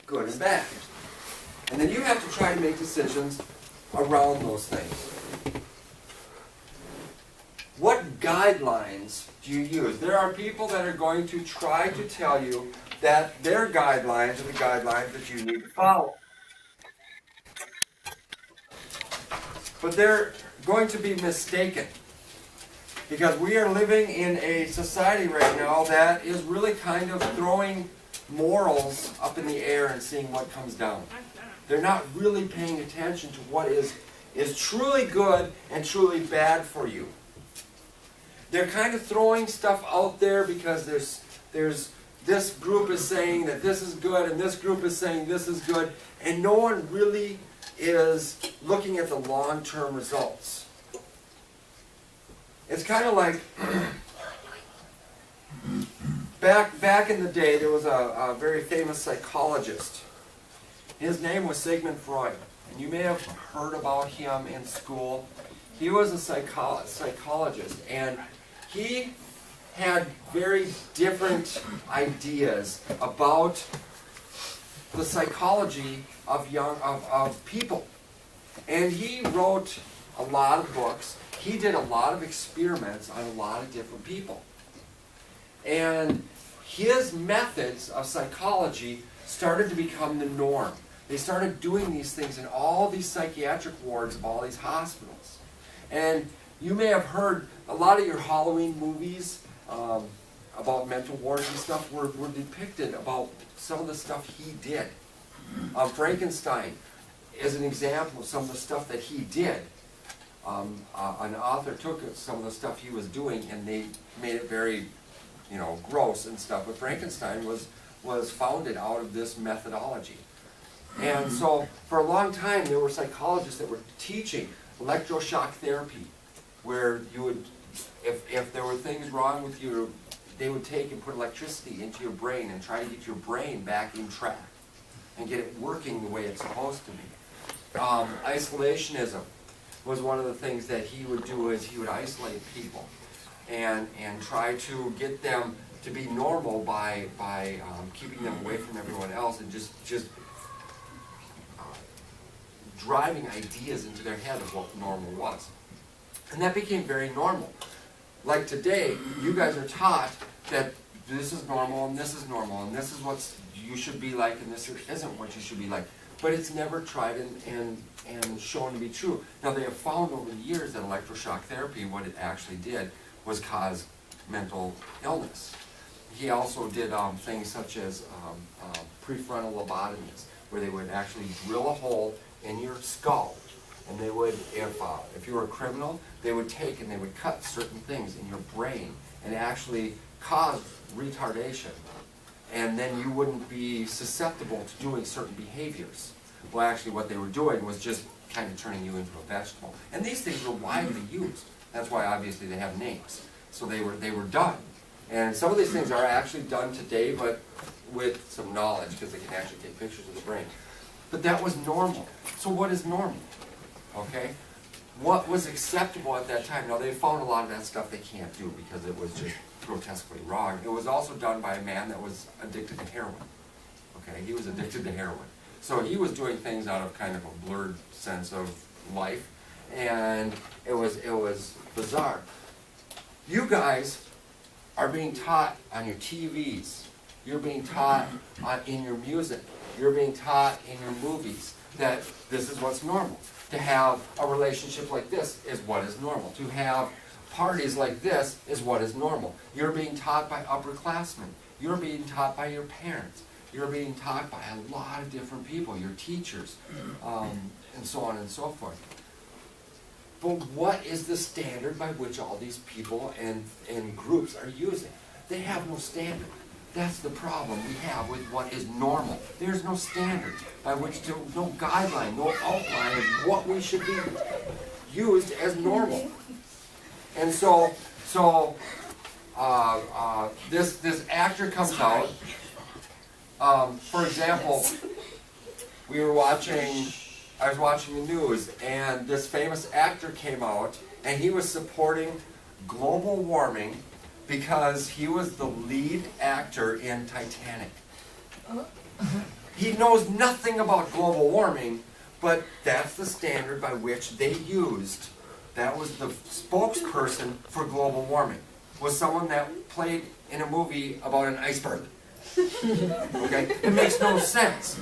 good and bad. And then you have to try to make decisions around those things. What guidelines do you use? There are people that are going to try to tell you that their guidelines are the guidelines that you need to follow. But they're going to be mistaken. Because we are living in a society right now that is really kind of throwing morals up in the air and seeing what comes down. They're not really paying attention to what is truly good and truly bad for you. They're kind of throwing stuff out there because there's this group is saying that this is good and this group is saying this is good, and no one really is looking at the long-term results. It's kind of like back in the day, there was a very famous psychologist. His name was Sigmund Freud, and you may have heard about him in school. He was a psychologist, and he had very different ideas about the psychology of people. And he wrote a lot of books. He did a lot of experiments on a lot of different people. And his methods of psychology started to become the norm. They started doing these things in all these psychiatric wards of all these hospitals. And you may have heard a lot of your Halloween movies about mental wards and stuff were depicted about some of the stuff he did. Frankenstein is an example of some of the stuff that he did. An author took some of the stuff he was doing and they made it very, gross and stuff. But Frankenstein was founded out of this methodology. And so for a long time there were psychologists that were teaching electroshock therapy, where you would, if there were things wrong with you, they would take and put electricity into your brain and try to get your brain back in track and get it working the way it's supposed to be. Isolationism was one of the things that he would do, is he would isolate people and try to get them to be normal by keeping them away from everyone else and just driving ideas into their head of what normal was. And that became very normal. Like today, you guys are taught that this is normal and this is normal and this is what you should be like and this isn't what you should be like. But it's never tried and shown to be true. Now they have found over the years that electroshock therapy, what it actually did was cause mental illness. He also did things such as prefrontal lobotomies, where they would actually drill a hole in your skull. And they would, if you were a criminal, they would take and they would cut certain things in your brain and actually cause retardation. And then you wouldn't be susceptible to doing certain behaviors. Well, actually what they were doing was just kind of turning you into a vegetable. And these things were widely used. That's why obviously they have names. So they were done. And some of these things are actually done today, but with some knowledge, because they can actually take pictures of the brain. But that was normal. So what is normal? Okay? What was acceptable at that time? Now they found a lot of that stuff they can't do because it was just grotesquely wrong. It was also done by a man that was addicted to heroin. Okay? He was addicted to heroin. So he was doing things out of kind of a blurred sense of life, and it was bizarre. You guys are being taught on your TVs. You're being taught in your music. You're being taught in your movies that this is what's normal. To have a relationship like this is what is normal. To have parties like this is what is normal. You're being taught by upperclassmen. You're being taught by your parents. You're being taught by a lot of different people, your teachers, and so on and so forth. But what is the standard by which all these people and groups are using? They have no standard. That's the problem we have with what is normal. There's no standard by which to, no guideline, no outline of what we should be used as normal. And so this actor comes out. For example, I was watching the news, and this famous actor came out, and he was supporting global warming because he was the lead actor in Titanic. He knows nothing about global warming, but that's the standard by which they used. That was the spokesperson for global warming. Was someone that played in a movie about an iceberg. Okay? It makes no sense.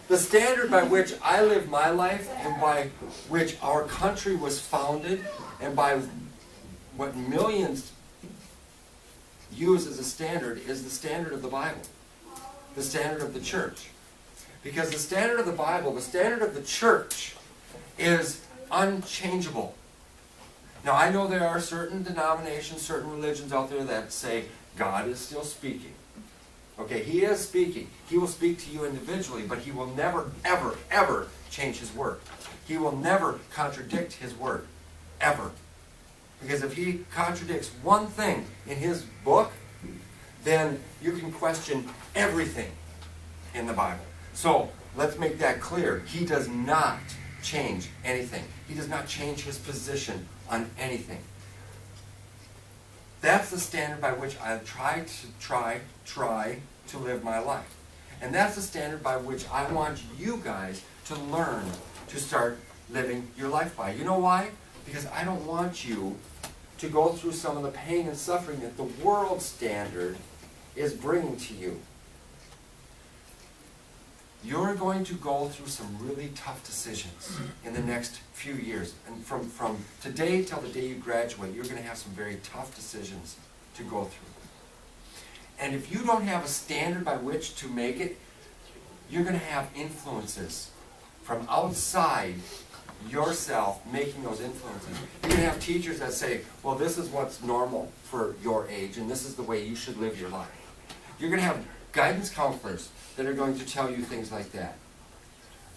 The standard by which I live my life and by which our country was founded and by what millions use as a standard is the standard of the Bible. The standard of the church. Because the standard of the Bible, the standard of the church, is unchangeable. Now, I know there are certain denominations, certain religions out there that say God is still speaking. Okay, He is speaking. He will speak to you individually, but He will never, ever, ever change His word. He will never contradict His word. Ever. Because if He contradicts one thing in His book, then you can question everything in the Bible. So, let's make that clear. He does not change anything. He does not change His position on anything. That's the standard by which I try to live my life. And that's the standard by which I want you guys to learn to start living your life by. You know why? Because I don't want you to go through some of the pain and suffering that the world standard is bringing to you. You're going to go through some really tough decisions in the next few years. And from today till the day you graduate, you're going to have some very tough decisions to go through. And if you don't have a standard by which to make it, you're going to have influences from outside yourself making those influences. You're going to have teachers that say, well, this is what's normal for your age, and this is the way you should live your life. You're going to have guidance counselors that are going to tell you things like that.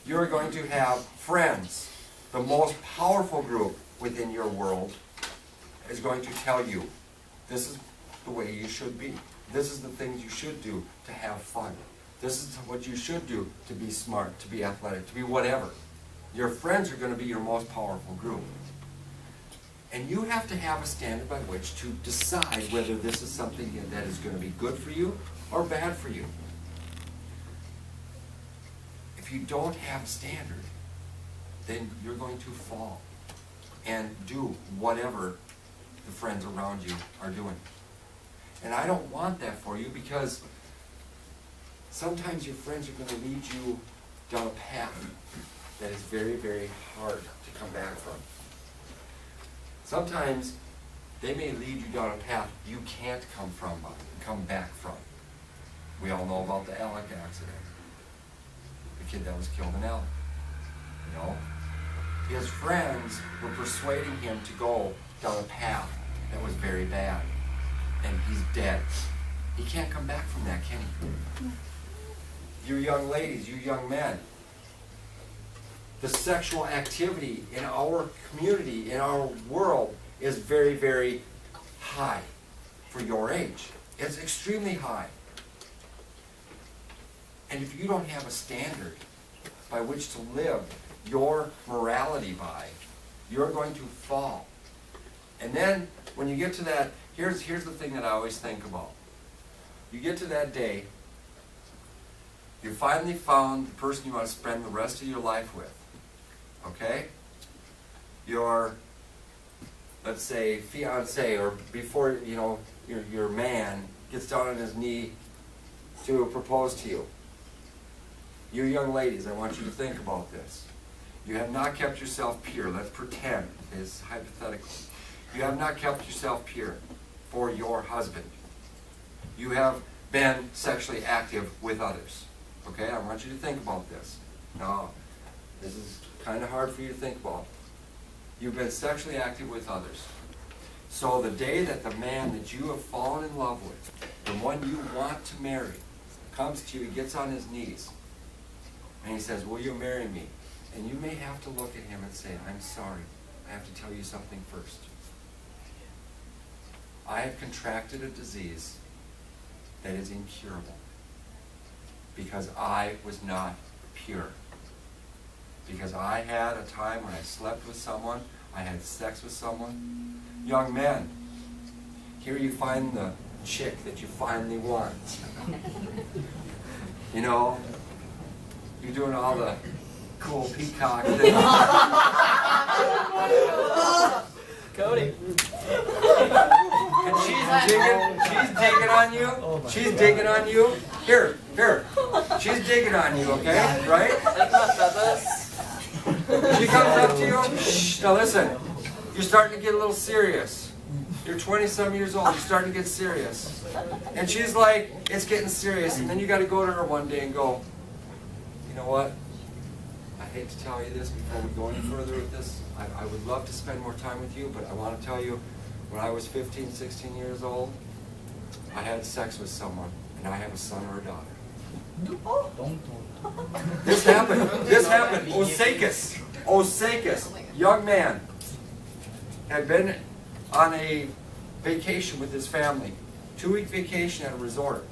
You're going to have friends. The most powerful group within your world is going to tell you, this is the way you should be. This is the things you should do to have fun. This is what you should do to be smart, to be athletic, to be whatever. Your friends are going to be your most powerful group. And you have to have a standard by which to decide whether this is something that is going to be good for you or bad for you. If you don't have a standard, then you're going to fall and do whatever the friends around you are doing. And I don't want that for you, because sometimes your friends are going to lead you down a path that is very, very hard to come back from. Sometimes they may lead you down a path you can't come back from. We all know about the Alec accident. The kid that was killed in Alec. You know? His friends were persuading him to go down a path that was very bad. And he's dead. He can't come back from that, can he? You young ladies, you young men, the sexual activity in our community, in our world, is very, very high for your age. It's extremely high. And if you don't have a standard by which to live your morality by, you're going to fall. And then, when you get to that, here's the thing that I always think about. You get to that day, you finally found the person you want to spend the rest of your life with. Okay? Your, let's say, fiance, or before, you know, your man gets down on his knee to propose to you. You young ladies, I want you to think about this. You have not kept yourself pure. Let's pretend it's hypothetical. You have not kept yourself pure for your husband. You have been sexually active with others. Okay, I want you to think about this. Now, this is kind of hard for you to think about. You've been sexually active with others. So the day that the man that you have fallen in love with, the one you want to marry, comes to you, he gets on his knees, and he says, will you marry me? And you may have to look at him and say, I'm sorry, I have to tell you something first. I have contracted a disease that is incurable because I was not pure. Because I had a time when I slept with someone, I had sex with someone. Young men, here you find the chick that you finally want. You know, You're doing all the cool peacock thing. Cody. And she's digging on you. She's digging on you. Here. She's digging on you, okay? Right? She comes up to you. Shh, now listen. You're starting to get a little serious. You're 20-some years old. You're starting to get serious. And she's like, it's getting serious. And then you got to go to her one day and go, you know what? I hate to tell you this before we go any further with this. I would love to spend more time with you, but I want to tell you, when I was 15, 16 years old, I had sex with someone, and I have a son or a daughter. This happened. Osakis, young man, had been on a vacation with his family, 2-week vacation at a resort.